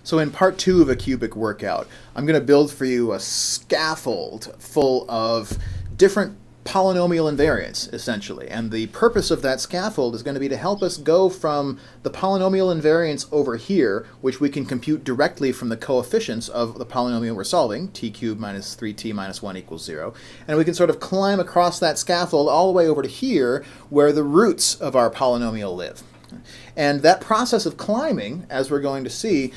So in part 2 of a cubic workout, I'm going to build for you a scaffold full of different polynomial invariants, essentially. And the purpose of that scaffold is going to be to help us go from the polynomial invariants over here, which we can compute directly from the coefficients of the polynomial we're solving, t cubed minus 3t minus 1 equals 0. And we can sort of climb across that scaffold all the way over to here, where the roots of our polynomial live. And that process of climbing, as we're going to see,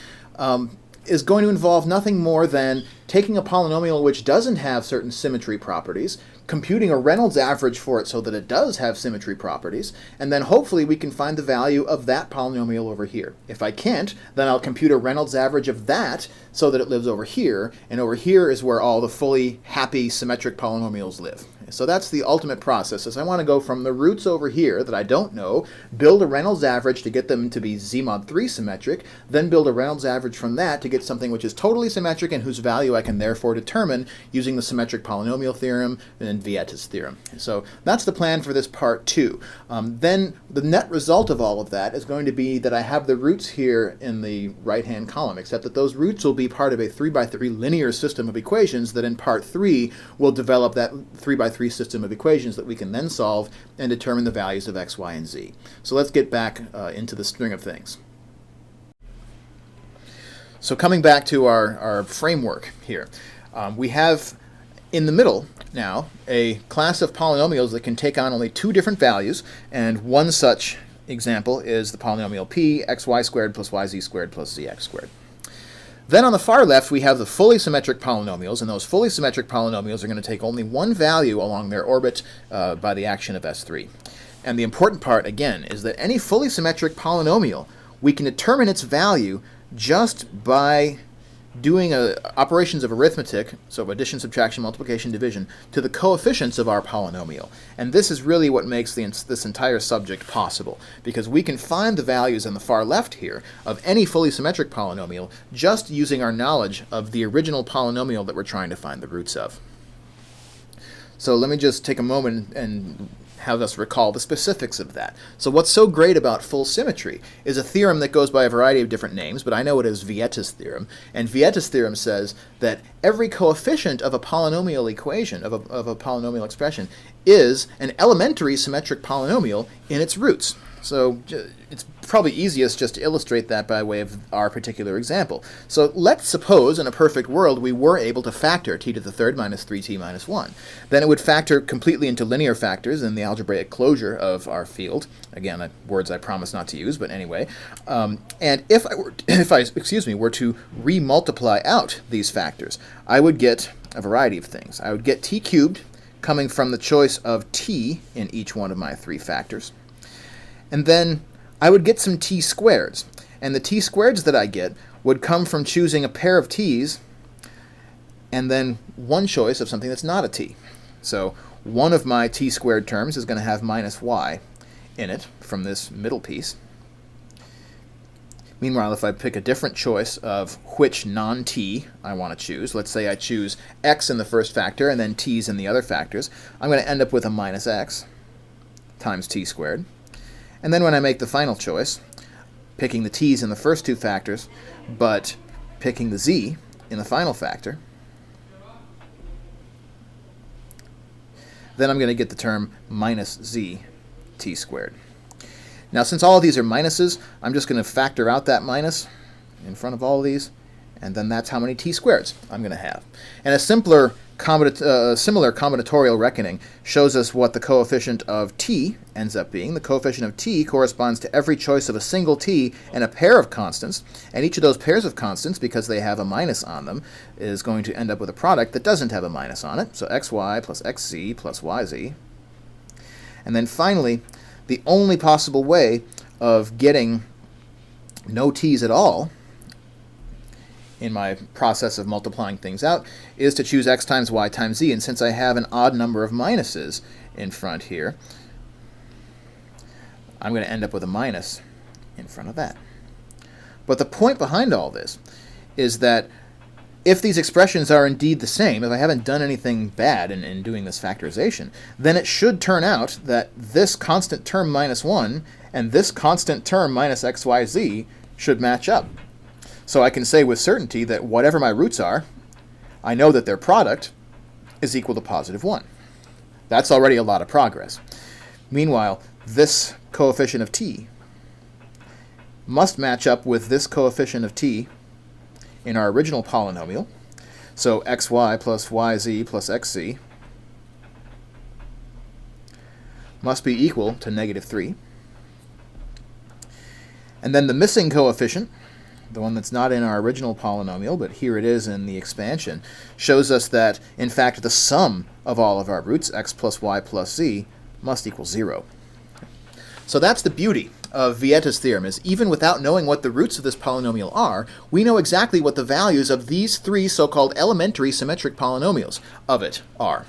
is going to involve nothing more than taking a polynomial which doesn't have certain symmetry properties, computing a Reynolds average for it so that it does have symmetry properties, and then hopefully we can find the value of that polynomial over here. If I can't, then I'll compute a Reynolds average of that so that it lives over here, and over here is where all the fully happy symmetric polynomials live. So that's the ultimate process, is I want to go from the roots over here that I don't know, build a Reynolds average to get them to be z mod 3 symmetric, then build a Reynolds average from that to get something which is totally symmetric and whose value I can therefore determine using the symmetric polynomial theorem and Vieta's theorem. So that's the plan for this part 2. Then the net result of all of that is going to be that I have the roots here in the right-hand column, except that those roots will be part of a 3x3 linear system of equations that in part 3 will develop that 3x3 system of equations that we can then solve and determine the values of x, y, and z. So let's get back into the string of things. So coming back to our framework here, we have in the middle now a class of polynomials that can take on only two different values, and one such example is the polynomial p, xy squared plus yz squared plus zx squared. Then on the far left, we have the fully symmetric polynomials, and those fully symmetric polynomials are going to take only one value along their orbit by the action of S3. And the important part, again, is that any fully symmetric polynomial, we can determine its value just by doing operations of arithmetic, so addition, subtraction, multiplication, division, to the coefficients of our polynomial. And this is really what makes this entire subject possible, because we can find the values on the far left here of any fully symmetric polynomial just using our knowledge of the original polynomial that we're trying to find the roots of. So let me just take a moment and have us recall the specifics of that. So what's so great about full symmetry is a theorem that goes by a variety of different names, but I know it as Vieta's theorem. And Vieta's theorem says that every coefficient of a polynomial equation, of a polynomial expression, is an elementary symmetric polynomial in its roots. So it's probably easiest just to illustrate that by way of our particular example. So let's suppose in a perfect world we were able to factor t to the third minus 3t minus 1. Then it would factor completely into linear factors in the algebraic closure of our field. Again, words I promise not to use, but anyway. And if I were to remultiply out these factors, I would get a variety of things. I would get t cubed coming from the choice of t in each one of my three factors. And then I would get some t squareds. And the t squareds that I get would come from choosing a pair of t's and then one choice of something that's not a t. So one of my t squared terms is going to have minus y in it from this middle piece. Meanwhile, if I pick a different choice of which non-t I want to choose, let's say I choose x in the first factor and then t's in the other factors, I'm going to end up with a minus x times t squared. And then when I make the final choice, picking the t's in the first two factors, but picking the z in the final factor, then I'm going to get the term minus z t squared. Now, since all of these are minuses, I'm just going to factor out that minus in front of all of these, and then that's how many t squareds I'm going to have. And a similar combinatorial reckoning shows us what the coefficient of t ends up being. The coefficient of t corresponds to every choice of a single t and a pair of constants, and each of those pairs of constants, because they have a minus on them, is going to end up with a product that doesn't have a minus on it, so xy plus xz plus yz. And then finally, the only possible way of getting no t's at all in my process of multiplying things out is to choose x times y times z, and since I have an odd number of minuses in front here, I'm going to end up with a minus in front of that. But the point behind all this is that if these expressions are indeed the same, if I haven't done anything bad in doing this factorization, then it should turn out that this constant term minus 1 and this constant term minus xyz should match up. So I can say with certainty that whatever my roots are, I know that their product is equal to positive 1. That's already a lot of progress. Meanwhile, this coefficient of t must match up with this coefficient of t in our original polynomial. So xy plus yz plus xz must be equal to negative 3. And then the missing coefficient, the one that's not in our original polynomial, but here it is in the expansion, shows us that, in fact, the sum of all of our roots, x plus y plus z, must equal 0. So that's the beauty of Vieta's theorem, is even without knowing what the roots of this polynomial are, we know exactly what the values of these three so-called elementary symmetric polynomials of it are,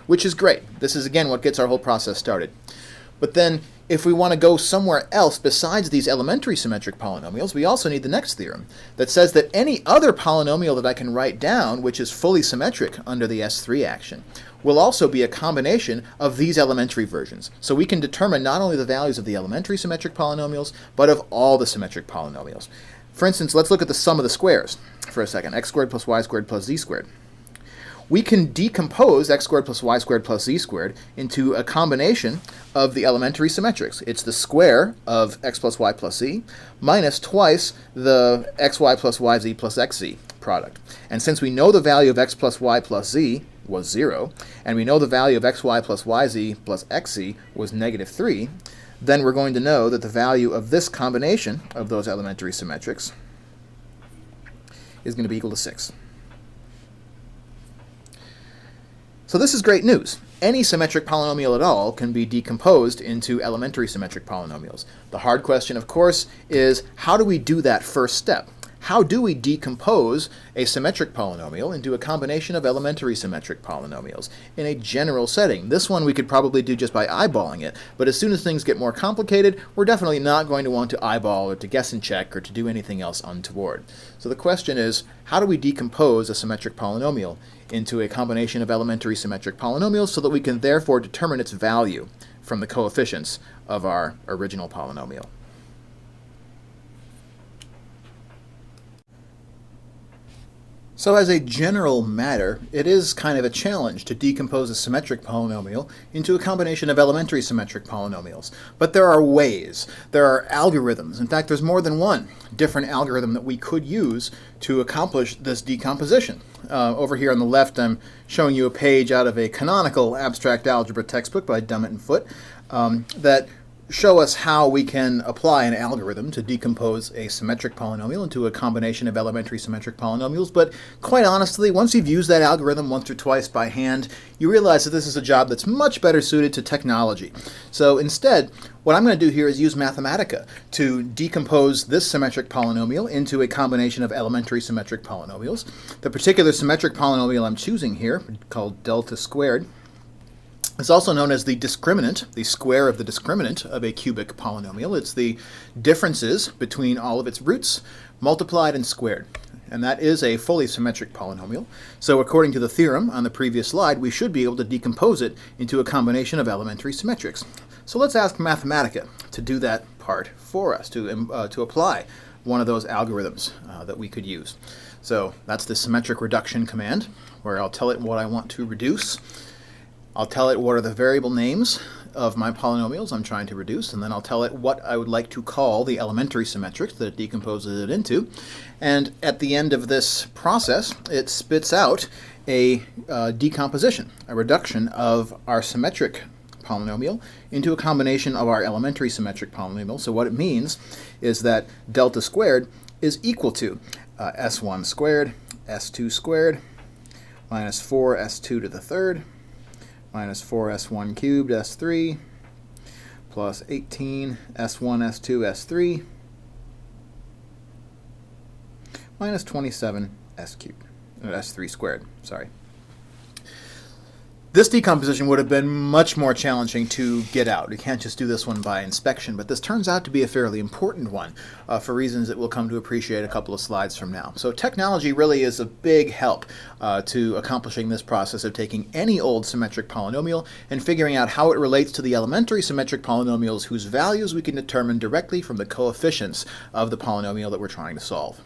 which is great. This is, again, what gets our whole process started. But then, if we want to go somewhere else besides these elementary symmetric polynomials, we also need the next theorem that says that any other polynomial that I can write down, which is fully symmetric under the S3 action, will also be a combination of these elementary versions. So we can determine not only the values of the elementary symmetric polynomials, but of all the symmetric polynomials. For instance, let's look at the sum of the squares for a second, x squared plus y squared plus z squared. We can decompose x squared plus y squared plus z squared into a combination of the elementary symmetrics. It's the square of x plus y plus z minus twice the xy plus yz plus xz product. And since we know the value of x plus y plus z was 0, and we know the value of xy plus yz plus xz was negative 3, then we're going to know that the value of this combination of those elementary symmetrics is going to be equal to 6. So this is great news. Any symmetric polynomial at all can be decomposed into elementary symmetric polynomials. The hard question, of course, is how do we do that first step? How do we decompose a symmetric polynomial into a combination of elementary symmetric polynomials in a general setting? This one we could probably do just by eyeballing it, but as soon as things get more complicated, we're definitely not going to want to eyeball or to guess and check or to do anything else untoward. So the question is, how do we decompose a symmetric polynomial into a combination of elementary symmetric polynomials so that we can therefore determine its value from the coefficients of our original polynomial? So as a general matter, it is kind of a challenge to decompose a symmetric polynomial into a combination of elementary symmetric polynomials. But there are ways. There are algorithms. In fact, there's more than one different algorithm that we could use to accomplish this decomposition. Over here on the left, I'm showing you a page out of a canonical abstract algebra textbook by Dummett and Foote that show us how we can apply an algorithm to decompose a symmetric polynomial into a combination of elementary symmetric polynomials. But quite honestly, once you've used that algorithm once or twice by hand, you realize that this is a job that's much better suited to technology. So instead, what I'm going to do here is use Mathematica to decompose this symmetric polynomial into a combination of elementary symmetric polynomials. The particular symmetric polynomial I'm choosing here, called delta squared, it's also known as the discriminant, the square of the discriminant of a cubic polynomial. It's the differences between all of its roots multiplied and squared. And that is a fully symmetric polynomial. So according to the theorem on the previous slide, we should be able to decompose it into a combination of elementary symmetrics. So let's ask Mathematica to do that part for us, to apply one of those algorithms that we could use. So that's the symmetric reduction command, where I'll tell it what I want to reduce. I'll tell it what are the variable names of my polynomials I'm trying to reduce, and then I'll tell it what I would like to call the elementary symmetrics that it decomposes it into. And at the end of this process, it spits out a decomposition, a reduction of our symmetric polynomial into a combination of our elementary symmetric polynomial. So what it means is that delta squared is equal to s1 squared, s2 squared, minus 4s2 to the third, minus 4s1 cubed s3, plus 18 s1 s2 s3, minus 27 s cubed, s3 squared, sorry. This decomposition would have been much more challenging to get out. You can't just do this one by inspection, but this turns out to be a fairly important one for reasons that we'll come to appreciate a couple of slides from now. So technology really is a big help to accomplishing this process of taking any old symmetric polynomial and figuring out how it relates to the elementary symmetric polynomials whose values we can determine directly from the coefficients of the polynomial that we're trying to solve.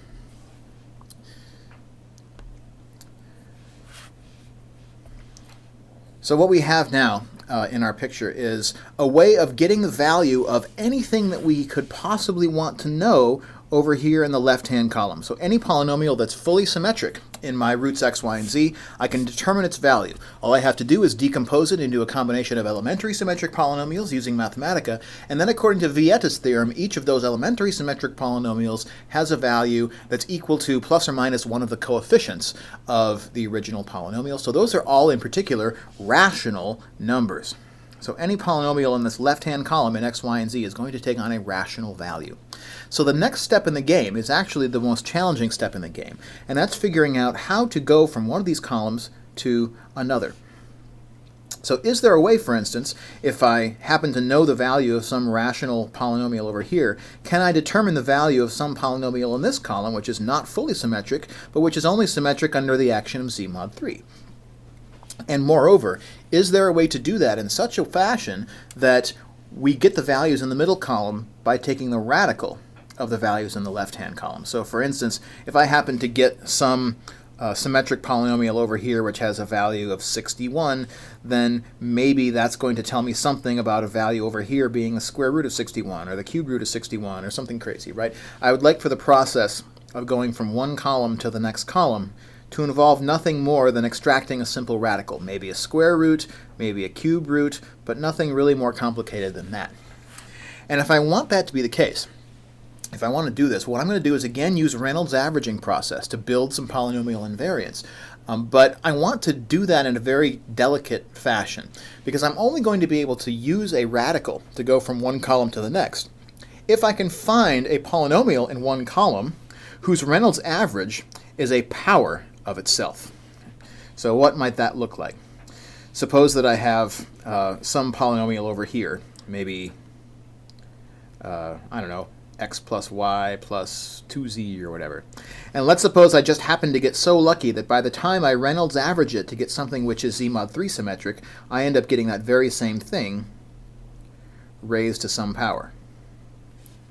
So what we have now in our picture is a way of getting the value of anything that we could possibly want to know over here in the left-hand column. So any polynomial that's fully symmetric in my roots x, y, and z, I can determine its value. All I have to do is decompose it into a combination of elementary symmetric polynomials using Mathematica, and then according to Vieta's theorem, each of those elementary symmetric polynomials has a value that's equal to plus or minus one of the coefficients of the original polynomial. So those are all in particular rational numbers. So any polynomial in this left-hand column in x, y, and z is going to take on a rational value. So the next step in the game is actually the most challenging step in the game, and that's figuring out how to go from one of these columns to another. So is there a way, for instance, if I happen to know the value of some rational polynomial over here, can I determine the value of some polynomial in this column which is not fully symmetric, but which is only symmetric under the action of z mod 3? And moreover, is there a way to do that in such a fashion that we get the values in the middle column by taking the radical of the values in the left-hand column? So for instance, if I happen to get some symmetric polynomial over here which has a value of 61, then maybe that's going to tell me something about a value over here being the square root of 61 or the cube root of 61 or something crazy, right? I would like for the process of going from one column to the next column to involve nothing more than extracting a simple radical, maybe a square root, maybe a cube root, but nothing really more complicated than that. And if I want that to be the case, if I want to do this, what I'm going to do is again use Reynolds averaging process to build some polynomial invariants. But I want to do that in a very delicate fashion, because I'm only going to be able to use a radical to go from one column to the next if I can find a polynomial in one column whose Reynolds average is a power of itself. So what might that look like? Suppose that I have some polynomial over here, maybe, I don't know, x plus y plus 2z or whatever. And let's suppose I just happen to get so lucky that by the time I Reynolds average it to get something which is z mod 3 symmetric, I end up getting that very same thing raised to some power,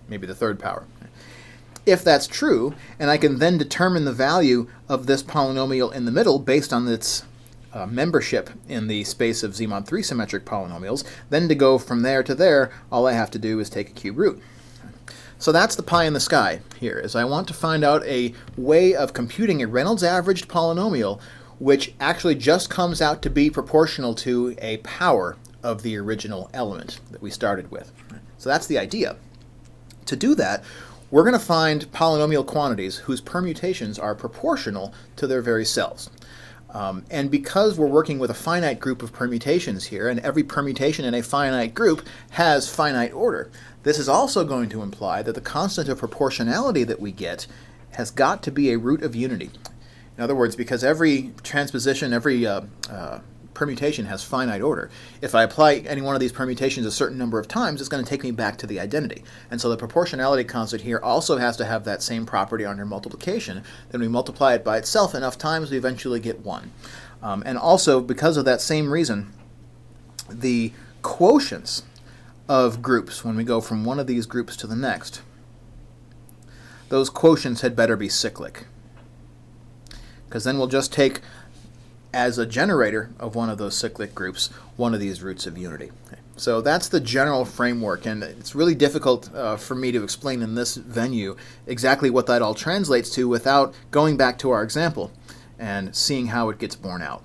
maybe the third power. If that's true, and I can then determine the value of this polynomial in the middle based on its membership in the space of z mod 3 symmetric polynomials, then to go from there to there, all I have to do is take a cube root. So that's the pie in the sky here, is I want to find out a way of computing a Reynolds averaged polynomial which actually just comes out to be proportional to a power of the original element that we started with. So that's the idea. To do that, we're going to find polynomial quantities whose permutations are proportional to their very selves. And because we're working with a finite group of permutations here, and every permutation in a finite group has finite order, this is also going to imply that the constant of proportionality that we get has got to be a root of unity. In other words, because every transposition, every permutation has finite order. If I apply any one of these permutations a certain number of times, it's going to take me back to the identity. And so the proportionality constant here also has to have that same property under multiplication. Then we multiply it by itself enough times, we eventually get 1. And also, because of that same reason, the quotients of groups, when we go from one of these groups to the next, those quotients had better be cyclic. Because then we'll just take as a generator of one of those cyclic groups, one of these roots of unity. Okay. So that's the general framework, and it's really difficult for me to explain in this venue exactly what that all translates to without going back to our example and seeing how it gets borne out.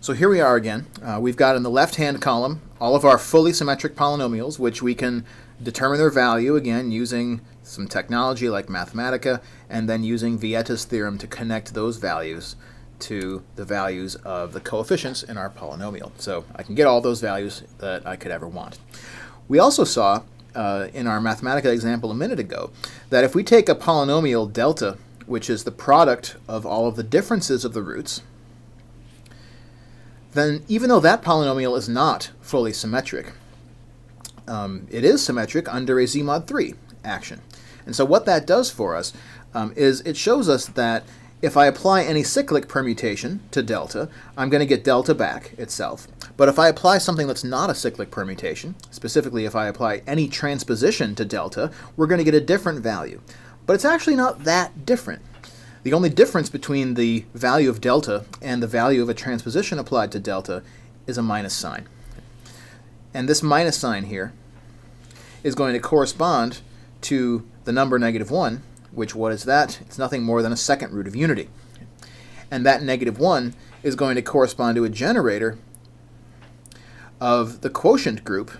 So here we are again. We've got in the left-hand column all of our fully symmetric polynomials, which we can determine their value, again, using some technology like Mathematica, and then using Vieta's theorem to connect those values to the values of the coefficients in our polynomial. So I can get all those values that I could ever want. We also saw in our Mathematica example a minute ago that if we take a polynomial delta, which is the product of all of the differences of the roots, then even though that polynomial is not fully symmetric, it is symmetric under a z mod 3 action. And so what that does for us is it shows us that if I apply any cyclic permutation to delta, I'm going to get delta back itself. But if I apply something that's not a cyclic permutation, specifically if I apply any transposition to delta, we're going to get a different value. But it's actually not that different. The only difference between the value of delta and the value of a transposition applied to delta is a minus sign. And this minus sign here is going to correspond to the number -1, which what is that? It's nothing more than a second root of unity. And that -1 is going to correspond to a generator of the quotient group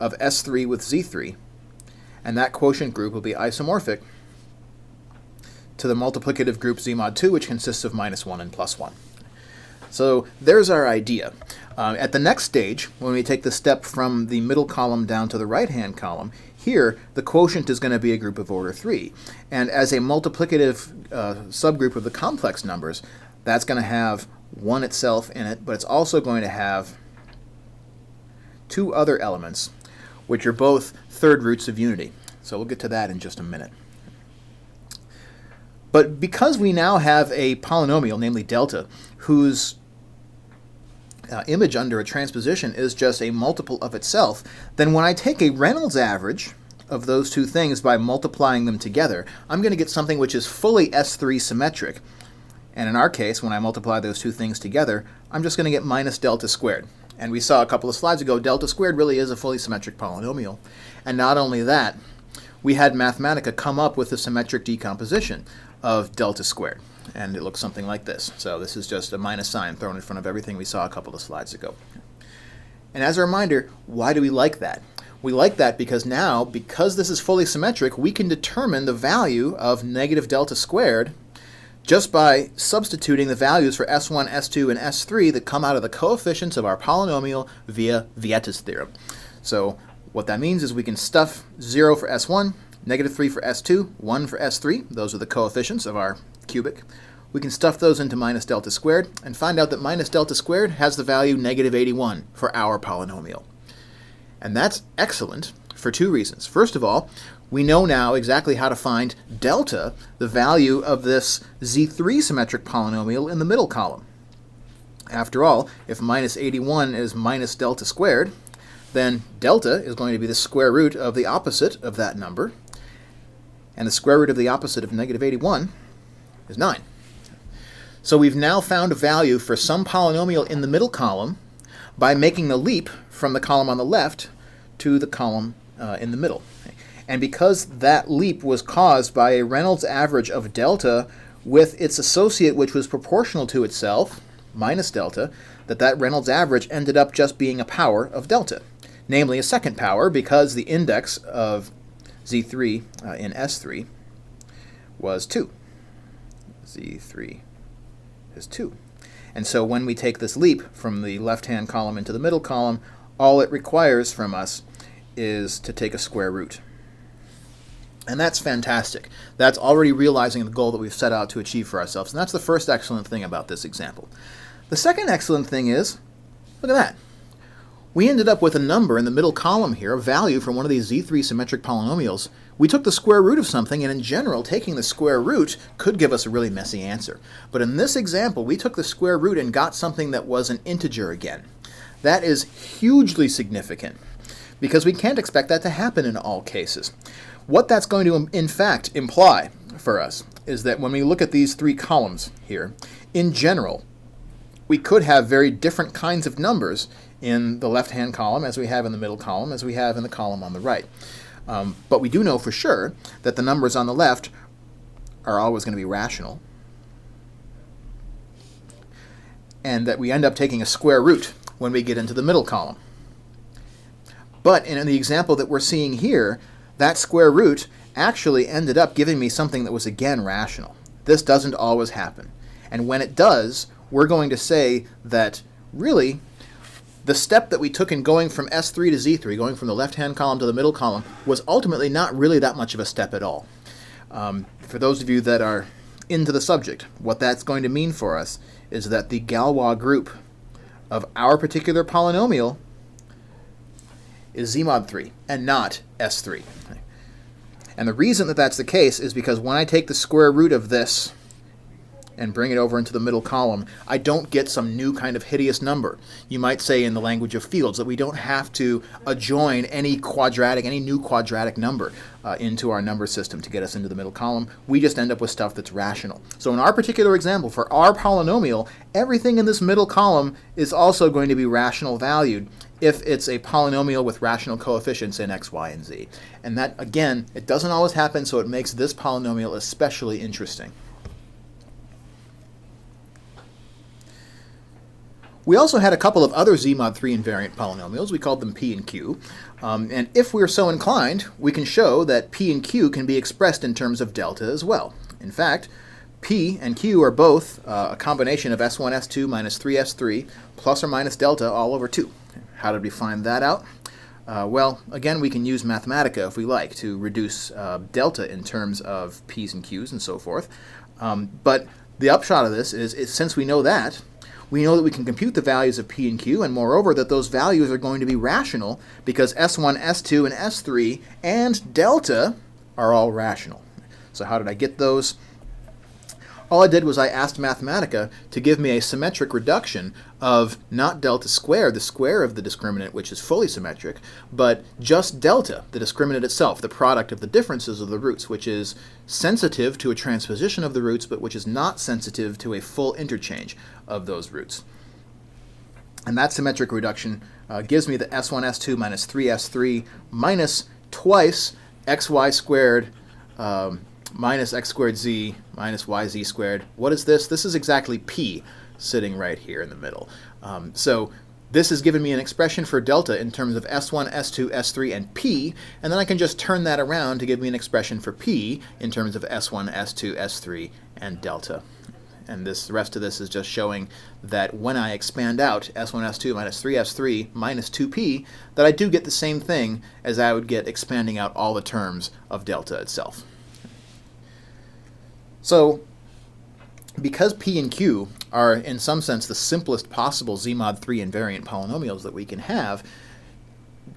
of S3 with Z3, and that quotient group will be isomorphic to the multiplicative group Z mod 2, which consists of -1 and +1. So there's our idea. At the next stage, when we take the step from the middle column down to the right-hand column, here the quotient is going to be a group of order 3. And as a multiplicative subgroup of the complex numbers, that's going to have 1 itself in it, but it's also going to have 2 other elements, which are both third roots of unity. So we'll get to that in just a minute. But because we now have a polynomial, namely delta, whose image under a transposition is just a multiple of itself, then when I take a Reynolds average of those two things by multiplying them together, I'm going to get something which is fully S3 symmetric. And in our case, when I multiply those two things together, I'm just going to get minus delta squared. And we saw a couple of slides ago, delta squared really is a fully symmetric polynomial. And not only that, we had Mathematica come up with a symmetric decomposition of delta squared. And it looks something like this. So this is just a minus sign thrown in front of everything we saw a couple of slides ago. And as a reminder, why do we like that? We like that because now, because this is fully symmetric, we can determine the value of negative delta squared just by substituting the values for S1, S2, and S3 that come out of the coefficients of our polynomial via Vieta's theorem. So what that means is we can stuff 0 for S1, -3 for S2, 1 for S3. Those are the coefficients of our cubic. We can stuff those into minus delta squared and find out that minus delta squared has the value -81 for our polynomial. And that's excellent for 2 reasons. First of all, we know now exactly how to find delta, the value of this Z3 symmetric polynomial in the middle column. After all, if -81 is minus delta squared, then delta is going to be the square root of the opposite of that number, and the square root of the opposite of -81 is 9. So we've now found a value for some polynomial in the middle column by making the leap from the column on the left to the column in the middle. And because that leap was caused by a Reynolds average of delta with its associate which was proportional to itself, minus delta, that Reynolds average ended up just being a power of delta, namely a second power because the index of Z3 in S3 was 2. Z3 is 2. And so when we take this leap from the left-hand column into the middle column, all it requires from us is to take a square root. And that's fantastic. That's already realizing the goal that we've set out to achieve for ourselves. And that's the first excellent thing about this example. The second excellent thing is, look at that. We ended up with a number in the middle column here, a value from one of these Z3 symmetric polynomials. We took the square root of something, and in general, taking the square root could give us a really messy answer. But in this example, we took the square root and got something that was an integer again. That is hugely significant, because we can't expect that to happen in all cases. What that's going to, in fact, imply for us is that when we look at these 3 columns here, in general, we could have very different kinds of numbers in the left-hand column as we have in the middle column, as we have in the column on the right. But we do know for sure that the numbers on the left are always going to be rational, and that we end up taking a square root when we get into the middle column. But in the example that we're seeing here, that square root actually ended up giving me something that was again rational. This doesn't always happen. And when it does, we're going to say that really the step that we took in going from S3 to Z3, going from the left-hand column to the middle column, was ultimately not really that much of a step at all. For those of you that are into the subject, what that's going to mean for us is that the Galois group of our particular polynomial is Z mod 3 and not S3. And the reason that that's the case is because when I take the square root of this and bring it over into the middle column, I don't get some new kind of hideous number. You might say in the language of fields that we don't have to adjoin any new quadratic number into our number system to get us into the middle column. We just end up with stuff that's rational. So in our particular example, for our polynomial, everything in this middle column is also going to be rational valued if it's a polynomial with rational coefficients in x, y, and z. And that, again, it doesn't always happen, so it makes this polynomial especially interesting. We also had a couple of other Z mod 3 invariant polynomials. We called them P and Q. And if we're so inclined, we can show that P and Q can be expressed in terms of delta as well. In fact, P and Q are both a combination of S1, S2 minus 3S3 plus or minus delta all over 2. How did we find that out? Well, again, we can use Mathematica if we like to reduce delta in terms of P's and Q's and so forth. But the upshot of this is since we know that we can compute the values of P and Q, and moreover that those values are going to be rational because S1, S2, and S3 and delta are all rational. So how did I get those? All I did was I asked Mathematica to give me a symmetric reduction of not delta squared, the square of the discriminant, which is fully symmetric, but just delta, the discriminant itself, the product of the differences of the roots, which is sensitive to a transposition of the roots, but which is not sensitive to a full interchange of those roots. And that symmetric reduction gives me the S1, S2 minus 3S3 minus twice xy squared minus x squared z minus yz squared. What is this? This is exactly P sitting right here in the middle. So this has given me an expression for delta in terms of S1, S2, S3, and P, and then I can just turn that around to give me an expression for P in terms of S1, S2, S3, and delta. And the rest of this is just showing that when I expand out S1, S2 minus 3S3 minus 2P, that I do get the same thing as I would get expanding out all the terms of delta itself. So because P and Q are in some sense the simplest possible Z mod 3 invariant polynomials that we can have,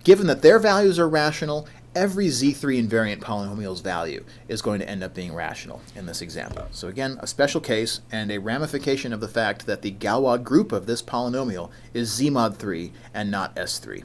given that their values are rational, every Z3 invariant polynomial's value is going to end up being rational in this example. So again, a special case and a ramification of the fact that the Galois group of this polynomial is Z mod 3 and not S3.